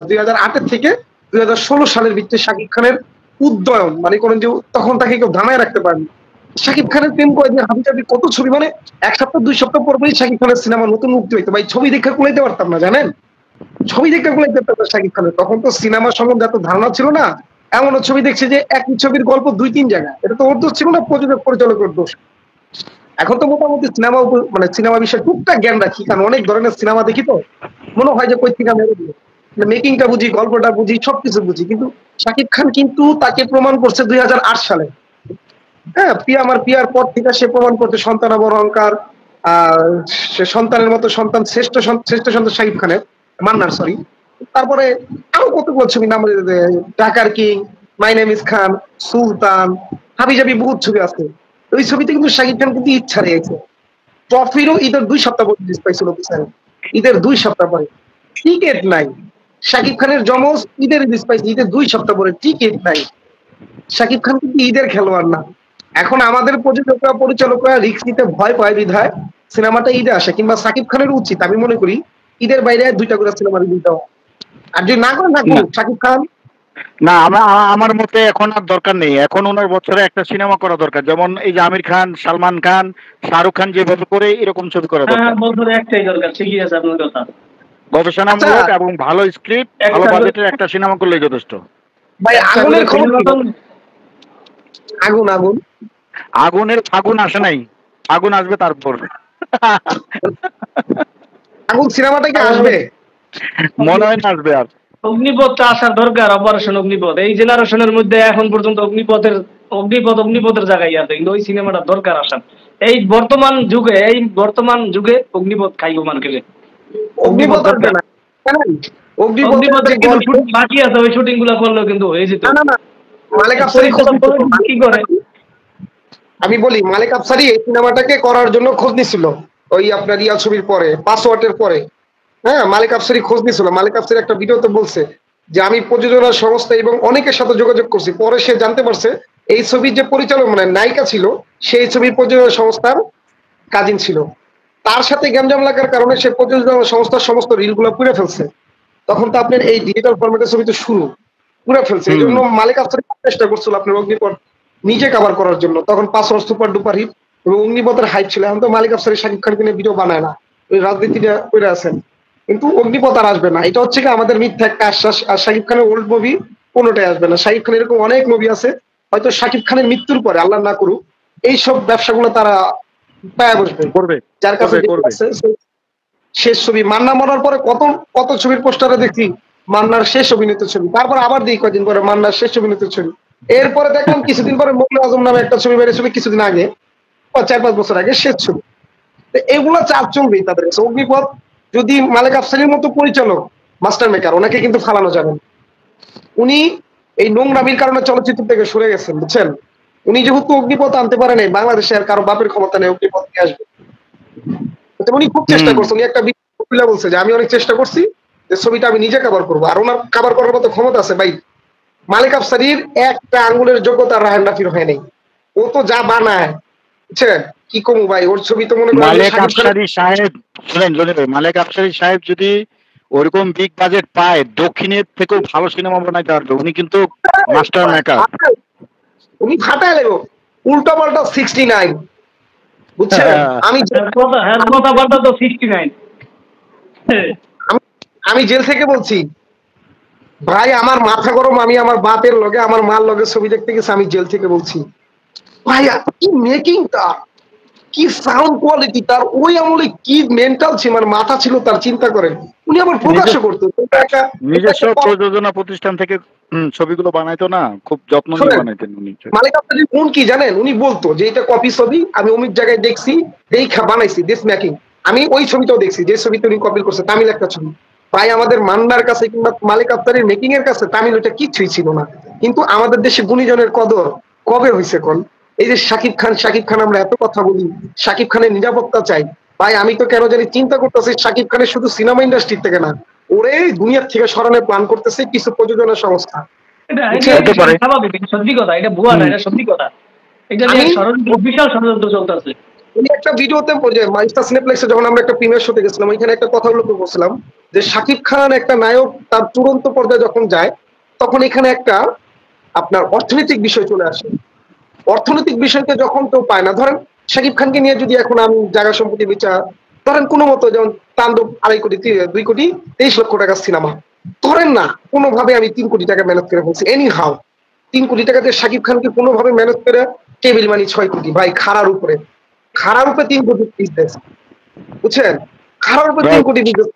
2008 থেকে 2016 সালের ভিতরে শাকিব খানের উদ্যয়ন, মানে করেন যে তখন তাকে কেউ ধামায় রাখতে পারেনি। শাকিব খানের প্রেম কয়েদি, হাবিজাবি, কত ছবি, মানে 1 সপ্তাহ 2 সপ্তাহ পরই শাকিব খানের সিনেমা নতুন মুক্তি হইতো ভাই, ছবি দেখে কুলাইতে পারতাম না জানেন, ছবি দেখে কুলাইতে পারতাম না শাকিব খানের। তখন তো সিনেমা সম্বন্ধে এত ধারণা ছিল না, এমনও ছবি দেখছে যে একই ছবির গল্প 2-3 জায়গায়, এটা তো ওর দোষ ছিল না, প্রযোজক পরিচালকের দোষ। এখন তো মোটামুটি সিনেমা মানে সিনেমা বিষয়ে টুকটাক জ্ঞান রাখি, কারণ অনেক ধরনের সিনেমা দেখি, তো মনে হয় যে কই থেকে মেরে দিল, মেকিংটা বুঝি, গল্পটা বুঝি, সবকিছু বুঝি। কিন্তু শাকিব খান কিন্তু তাকে প্রমাণ করছে 2008 সালে, হ্যাঁ, প্রিয়া আমার প্রিয়ার পর থেকে সে প্রমাণ করছে সন্তান আবার অহংকার, আহ সে সন্তানের মতো সন্তান, শ্রেষ্ঠ সন্তান শাকিব খানের, মান্নার সরি। তারপরে আরো কতগুলো ছবি নাম, ঢাকার কিং, মাই নেম ইজ খান, সুলতান, হাবিজাবি, বহুত ছবি আছে। ওই ছবিতে কিন্তু শাকিব খান কিন্তু ইচ্ছা রয়েছে। ট্রফিরও ঈদের 2 সপ্তাহ পরে রিলিজ পাইছিল বিচারে, ঈদের 2 সপ্তাহ পরে। টিকেট নাই, শাকিব খানের জমজ ঈদের রিলিজ পাইছে, ঈদের 2 সপ্তাহ পরে টিকেট নাই। শাকিব খান কিন্তু ঈদের খেলোয়াড় না। এখন আমাদের প্রযোজকরা, পরিচালকরা রিস্ক নিতে ভয় পায় বিধায় সিনেমাটা ঈদে আসে, কিংবা শাকিব খানের উচিত আমি মনে করি ঈদের বাইরে 2টা করে সিনেমা রিলিজ দেওয়া। আর যদি না করে, না না করুক শাকিব খান। না, আমার মতে এখন আর দরকার নেই, এখন ওনার বছরে একটা সিনেমা করা দরকার, যেমন এই যে আমির খান, সালমান খান, শাহরুখ খান যেভাবে করে এরকম ছবি করা হ্যাঁ দরকার। বছরে একটাই দরকার, ঠিকই আছে আপনার কথা। আচ্ছা গবেষণামূলক এবং ভালো স্ক্রিপ্ট, ভালো একটা বাজেটের একটা সিনেমা করলেই যথেষ্ট। ভাই, একটা আগুনের করে খবর কি? বিনোদন। আগুন আগুন আগুনের ফাগুন আসে নাই, আগুন আসবে তারপর। আগুন সিনেমাটা কি আসবে? মনে হয় না আসবে আর। অগ্নিপথটা আসার দরকার, অপারেশন অগ্নিপথ। এই জেনারেশনের মধ্যে এখন পর্যন্ত অগ্নিপথের জায়গায় আছে, কিন্তু ওই সিনেমাটা দরকার আসার। এই বর্তমান যুগে অগ্নিপথ খাইব মার্কেটে। অগ্নিপথ অগ্নিপথ আসবে দরকার। না, জানেন? অগ্নিপথের যে অগ্নিপথের কিন্তু গল্প, শুটিং বাকি আছে, ওই শুটিং গুলা করলেও কিন্তু হয়ে যেত। না না না, মালেক আফসারি খোঁজ পরিচালক নিচ্ছিল। কি করে? আমি বলি, মালেক আফসারি এই সিনেমাটাকে করার জন্য খোঁজ নিছিল, ওই আপনার ইয়া ছবির পরে, পাসওয়ার্ডের পরে। হ্যাঁ, মালেক আফসারি খোঁজ নিছিল। মালেক আফসারি একটা ভিডিওতে বলছে যে আমি প্রযোজনা সংস্থা এবং অনেকের সাথে যোগাযোগ করছি, পরে সে জানতে পারছে এই ছবির যে পরিচালক, মানে নায়িকা ছিল, সেই ছবির প্রযোজনা সংস্থার কাজিন ছিল। তার সাথে গ্যামজাম লাগার কারণে সে প্রযোজনা সংস্থার সমস্ত রিল গুলো পুড়ে ফেলছে। তখন তো আপনার এই ডিজিটাল ফরম্যাটের ছবি তো শুরু, পুরো ফেলছে। এই জন্য মালিক আফসার চেষ্টা করছিল আপনার অগ্নিপথ নিজে কভার করার জন্য, তখন পাসওয়ার্ড সুপার ডুপার হিট এবং অগ্নিপথের হাইপ ছিল। এখন তো মালিক আফসারি শাকিব খানকে নিয়ে ভিডিও বানায় না, ওই রাজনীতিটা করে আছেন। কিন্তু অগ্নিপথ আর আসবে না, এটা হচ্ছে কি আমাদের মিথ্যা একটা আশ্বাস। আর শাকিব খানের ওল্ড মুভি কোনোটাই আসবে না। শাকিব খানের এরকম অনেক মুভি আছে, হয়তো শাকিব খানের মৃত্যুর পরে, আল্লাহ না করুক, এইসব ব্যবসাগুলো তারা পায়া বসবে। করবে, যার কাছে করবে। শেষ ছবি মান্না মরার পরে কত কত ছবির পোস্টারে দেখি মান্নার শেষ অভিনীত ছবি, তারপর আবার দিই কদিন পরে মান্নার শেষ অভিনীত ছবি। এরপরে দেখলাম কিছুদিন পরে মোগল আজম নামে একটা ছবি বেরিয়েছিল কিছুদিন আগে, 4-5 বছর আগে, শেষ ছবি। তো এগুলো চাপ চলবেই তাদের কাছে। অগ্নিপথ যদি মালেক আফসারির মতো পরিচালক, মাস্টার মেকার, ওনাকে কিন্তু ফালানো যাবে না। উনি এই নোংরামির কারণে চলচ্চিত্র থেকে সরে গেছেন, বুঝছেন? উনি যেহেতু অগ্নিপথ আনতে পারেন নাই, বাংলাদেশে আর কারো বাপের ক্ষমতা নেই অগ্নিপথ নিয়ে আসবে। উনি খুব চেষ্টা করছেন, উনি একটা বলছে যে আমি অনেক চেষ্টা করছি যে ছবিটা আমি নিজে কভার করবো, আর ওনার কভার করার মতো ক্ষমতা আছে ভাই। মালিক আফসারির একটা আঙ্গুলের যোগ্যতা রাহান রাফির হয় নাই। ও তো যা বানায়, বুঝছেন? কি কমু ভাই, ওর ছবি তো মনে করেন মালেক আফসারি সাহেব, শুনেন মালেক আফসারি সাহেব যদি ওরকম বিগ বাজেট পায়, দক্ষিণের থেকেও ভালো সিনেমা বানাইতে পারবে। উনি কিন্তু মাস্টার মেকার। উনি ফাটায় লেগো উল্টা পাল্টা 69, বুঝছেন? আমি কথা তো 69। আমি জেল থেকে বলছি ভাই, আমার মাথা গরম, আমি আমার বাপের লগে, আমার মার লগে ছবি দেখতে গেছি, আমি জেল থেকে বলছি ভাই, কি মেকিং তার, কি সাউন্ড কোয়ালিটি তার, ওই আমলে কি মেন্টাল ছিল, মানে মাথা ছিল তার, চিন্তা করেন। উনি আবার প্রকাশ করতো নিজস্ব প্রযোজনা প্রতিষ্ঠান থেকে ছবিগুলো বানাইতো না, খুব যত্ন নিয়ে বানাইতেন উনি। মালিক আফসারির গুণ কি জানেন? উনি বলতো যে এটা কপি ছবি, আমি অমুক জায়গায় দেখছি, দেখা বানাইছি, দিস মেকিং। আমি ওই ছবিটাও দেখছি যে ছবিতে উনি কপি করছে, তামিল একটা ছবি। ভাই, আমাদের মান্নার কাছে কিংবা মালিক আফসারির মেকিং এর কাছে তামিল ওইটা কিছুই ছিল না। কিন্তু আমাদের দেশে গুণীজনের কদর কবে হয়েছে কোন? এই যে শাকিব খান আমরা এত কথা বলি, শাকিব খানের নিরাপত্তা চাই। ভাই, আমি তো কেন জানি চিন্তা করতেছি শাকিব খানের শুধু সিনেমা ইন্ডাস্ট্রি থেকে না, ওরে দুনিয়ার থেকে সরানোর প্ল্যান করতেছে কিছু প্রযোজনা সংস্থা। স্বাভাবিক, সত্যি কথা, এটা ভুয়া না, এটা সত্যি কথা। এটা বিশাল ষড়যন্ত্র চলতেছে। উনি একটা ভিডিওতে যে মাইস্টার সিনেপ্লেক্সে যখন আমরা একটা প্রিমিয়ার শোতে গেছিলাম, ওইখানে একটা কথা উল্লেখ করছিলাম যে শাকিব খান একটা নায়ক তার চূড়ান্ত পর্যায়ে যখন যায়, তখন এখানে একটা আপনার অর্থনৈতিক বিষয় চলে আসে। অর্থনৈতিক বিষয়কে যখন কেউ পায় না, ধরেন শাকিব খানকে নিয়ে যদি এখন আমি জায়গা সম্পত্তি বিচার ধরেন কোনো মতো, যেমন তাণ্ডব 2.23 কোটি সিনেমা ধরেন না, কোনোভাবে আমি 3 কোটি টাকা ম্যানেজ করে বলছি, এনি হাউ 3 কোটি টাকাতে শাকিব খানকে কোনোভাবে ম্যানেজ করে টেবিল মানি 6 কোটি, ভাই খাড়ার উপরে 3 কোটি বিজনেস, বুঝছেন? খাড়ার উপরে 3 কোটি বিজনেস।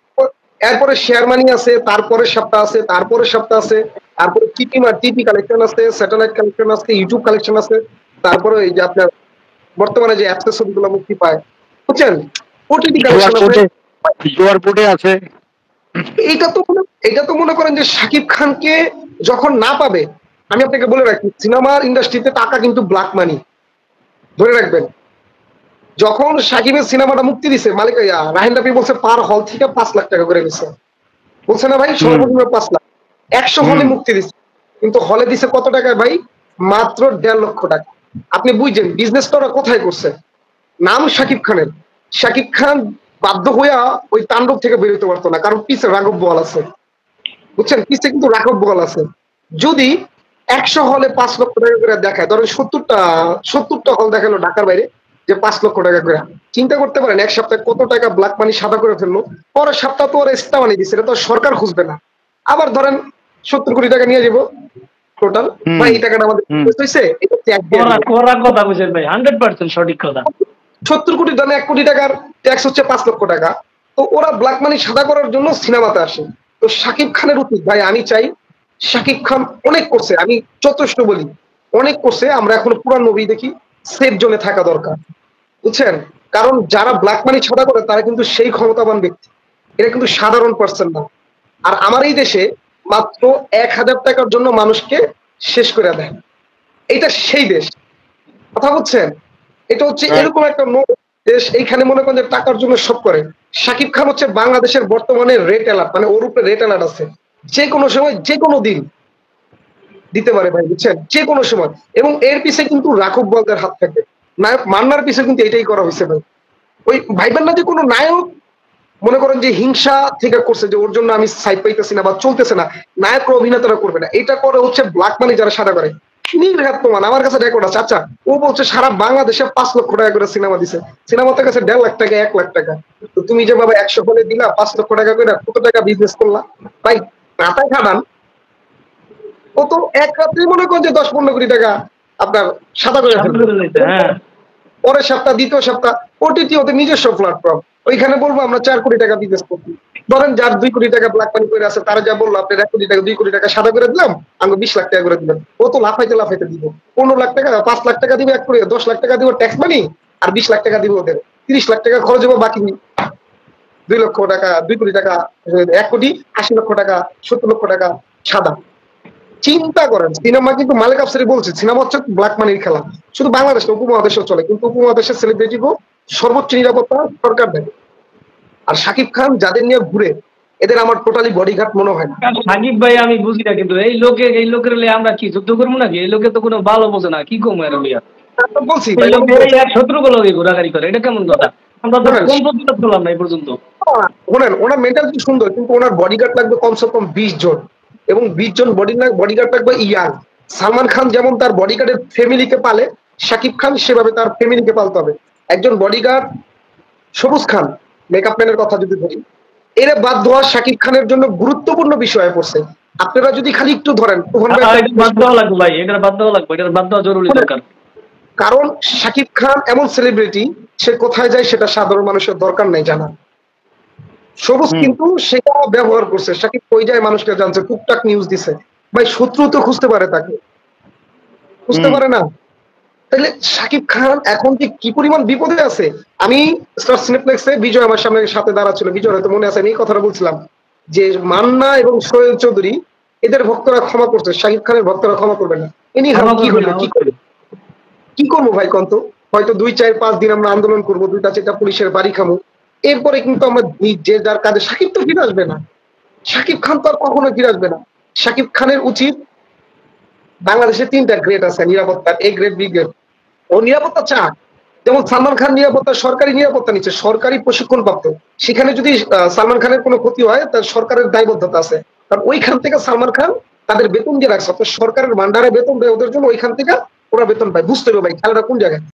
এরপরে শেয়ার মানি আছে, তারপরে সপ্তাহ আছে, তারপরে সপ্তাহ আছে, তারপরে টিপি কালেকশন আছে, স্যাটেলাইট কালেকশন আছে, ইউটিউব কালেকশন আছে, তারপরে এই যে আপনার বর্তমানে যে অ্যাক্সেসরি গুলো মুক্তি পায়, বুঝছেন? ওটিটি কালেকশন আছে। এইটা তো মনে করেন যে শাকিব খানকে যখন না পাবে, আমি আপনাকে বলে রাখি, সিনেমার ইন্ডাস্ট্রিতে টাকা কিন্তু ব্ল্যাক মানি, ধরে রাখবেন। যখন শাকিবের সিনেমাটা মুক্তি দিছে, মালিক রাহিন রাফি বলছে পার হল থেকে 5 লাখ টাকা করে দিছে, বলছে না ভাই, সর্বনিম্ন 5 লাখ। 100 হলে মুক্তি দিচ্ছে, কিন্তু হলে দিছে কত টাকায় ভাই? মাত্র 1.5 লক্ষ টাকা। আপনি বুঝছেন বিজনেসটা ওরা কোথায় করছে? নাম শাকিব খানের, শাকিব খান বাধ্য হইয়া ওই তাণ্ডব থেকে বেরোতে পারতো না, কারণ পিছে রাঘব বোয়াল আছে, বুঝছেন? পিছে কিন্তু রাঘব বোয়াল আছে। যদি 100 হলে 5 লক্ষ টাকা করে দেখায়, ধরেন 70টা হল দেখালো ঢাকার বাইরে, যে 5 লক্ষ টাকা করে, চিন্তা করতে পারেন এক সপ্তাহে কত টাকা ব্ল্যাক মানি সাদা করে ফেললো। পরের সপ্তাহ তো ওরা এক্সট্রা মানি দিচ্ছে, এটা তো সরকার খুঁজবে না। আবার ধরেন 70 কোটি টাকা নিয়ে যাবো টোটাল, ভাই এই টাকাটা আমাদের হয়েছে, এটা কথা বুঝেন ভাই, 100% সঠিক কথা। 70 কোটি দামে 1 কোটি টাকার ট্যাক্স হচ্ছে 5 লক্ষ টাকা। তো ওরা ব্ল্যাক মানি সাদা করার জন্য সিনেমাতে আসে। তো শাকিব খানের উচিত ভাই, আমি চাই, শাকিব খান অনেক করছে, আমি যথেষ্ট বলি অনেক করছে, আমরা এখন পুরান মুভি দেখি, সেফ জোনে থাকা দরকার, বুঝছেন? কারণ যারা ব্ল্যাক মানি সাদা করে তারা কিন্তু সেই ক্ষমতাবান ব্যক্তি, এটা কিন্তু সাধারণ পার্সন না। আর আমার এই দেশে মাত্র 1000 টাকার জন্য মানুষকে শেষ করে দেয়, এটা সেই দেশ, কথা বুঝছেন? এটা হচ্ছে এরকম একটা দেশ, এইখানে মনে করেন যে টাকার জন্য সব করে। শাকিব খান হচ্ছে বাংলাদেশের বর্তমানে রেড অ্যালার্ট, মানে ওর উপরে রেড অ্যালার্ট আছে, যে কোনো সময় যে কোনো দিন দিতে পারে ভাই, বুঝছেন? যে কোনো সময়। এবং এর পিছে কিন্তু রাঘব বোয়ালদের হাত থাকে, নায়ক মান্নার পিছে কিন্তু এটাই করা হয়েছে ভাই। ওই ভাইবেন না যে কোনো নায়ক মনে করেন যে হিংসা থেকে করছে, যে ওর জন্য আমি সাইড পাইতেছি না বা চলতেছে না, নায়ক অভিনেতারা করবে না, এটা করে হচ্ছে ব্ল্যাক মানি যারা সাদা করে। নির্ঘাত প্রমাণ আমার কাছে রেকর্ড আছে। আচ্ছা, ও বলছে সারা বাংলাদেশে 5 লক্ষ টাকা করে সিনেমা দিছে, সিনেমাতে কাছে 1.5 লাখ টাকা 1 লাখ টাকা। তো তুমি যেভাবে 100 হলে দিলা 5 লক্ষ টাকা করে, কত টাকা বিজনেস করলা ভাই? মাথায় খাটান। ও তো এক রাত্রে মনে করেন যে 10-15 কোটি টাকা আপনার সাদা করে ফেলবে। পরের সপ্তাহ, দ্বিতীয় সপ্তাহ ওটিটি ওদের নিজস্ব প্ল্যাটফর্ম, ওইখানে বলবো আমরা 4 কোটি টাকা বিজনেস করছি। ধরেন যার 2 কোটি টাকা ব্ল্যাক মানি করে আছে, তারা যা বললো আপনার 1 কোটি টাকা 2 কোটি টাকা সাদা করে দিলাম, আমি 20 লাখ টাকা করে দিলাম, ও তো লাফাইতে দিব। 15 লাখ টাকা 5 লাখ টাকা দিব, 1 কোটি 10 লাখ টাকা দিব ট্যাক্স মানি, আর 20 লাখ টাকা দিব ওদের, 30 লাখ টাকা খরচ হবো, বাকি 2 লক্ষ টাকা 2 কোটি টাকা 1 কোটি 80 লক্ষ টাকা 70 লক্ষ টাকা সাদা। চিন্তা করেন, সিনেমা কিন্তু মালিক আফসারি বলছে সিনেমা হচ্ছে ব্ল্যাক মানির খেলা। শুধু বাংলাদেশ না, উপমহাদেশেও চলে, কিন্তু উপমহাদেশের সেলিব্রিটিকে সর্বোচ্চ নিরাপত্তা সরকার দেয়। আর শাকিব খান যাদের নিয়ে ঘুরে, এদের আমার টোটালি বডিগার্ড মনে হয় না। সাকিব ভাই আমি বুঝি না, কিন্তু এই লোকের আমরা কি যুদ্ধ করবো নাকি? এই লোকে তো কোনো ভালো বোঝে না, কি কম এর বলছি শত্রু গুলো ঘোরাঘুরি করে, এটা কেমন কথা? আমরা তো কোন প্রতিরোধ করলাম না এই পর্যন্ত। শোনেন, ওনার মেন্টালিটি সুন্দর, কিন্তু ওনার বডিগার্ড লাগবে কমসে কম 20 জন, এবং 20 জন বডিগার্ড লাগবে ইয়াং। সালমান খান যেমন তার বডিগার্ডের ফ্যামিলিকে পালে, শাকিব খান সেভাবে তার ফ্যামিলিকে পালতে হবে। একজন বডিগার্ড সবুজ খান, মেকআপ ম্যানের কথা যদি ধরি, এরা বাদ দেওয়া শাকিব খানের জন্য গুরুত্বপূর্ণ বিষয় হয়ে পড়ছে। আপনারা যদি খালি একটু ধরেন, বাদ দেওয়া লাগবে ভাই, এটা বাদ দেওয়া লাগবে, এটা বাদ দেওয়া জরুরি দরকার। কারণ শাকিব খান এমন সেলিব্রিটি, সে কোথায় যায় সেটা সাধারণ মানুষের দরকার নেই জানা। সবুজ কিন্তু সেটা ব্যবহার করছে, শাকিব কই যায় মানুষকে জানছে, টুকটাক নিউজ দিছে, ভাই শত্রু তো খুঁজতে পারে, তাকে খুঁজতে পারে না। তাহলে শাকিব খান এখন যে কি পরিমাণ বিপদে আছে। আমি স্টার সিনেপ্লেক্সে বিজয় আমার সাথে দাঁড়াচ্ছিল, বিজয় হয়তো মনে আছে, আমি এই কথাটা বলছিলাম যে মান্না এবং সোহেল চৌধুরী এদের ভক্তরা ক্ষমা করছে, শাকিব খানের ভক্তরা ক্ষমা করবে না। ইনি কি হলো, কি করবো ভাই কন্ত? হয়তো 2-4-5 দিন আমরা আন্দোলন করবো, 2-4টা পুলিশের বাড়ি খামো, এরপরে কিন্তু আমরা যে যার কাজে, শাকিব তো ফিরে আসবে না, শাকিব খান তো আর কখনো ফিরে আসবে না। শাকিব খানের উচিত, বাংলাদেশে 3টা গ্রেড আছে নিরাপত্তার, এ গ্রেড বি গ্রেড, ও নিরাপত্তা চাক, যেমন সালমান খান নিরাপত্তা, সরকারি নিরাপত্তা নিচ্ছে, সরকারি প্রশিক্ষণ প্রাপ্ত। সেখানে যদি সালমান খানের কোনো ক্ষতি হয়, তার সরকারের দায়বদ্ধতা আছে, কারণ ওইখান থেকে সালমান খান তাদের বেতন দিয়ে রাখছে, অর্থাৎ সরকারের ভান্ডারে বেতন দেয় ওদের জন্য, ওইখান থেকে ওরা বেতন পায়। বুঝতে হবে ভাই খেলাটা কোন জায়গায়।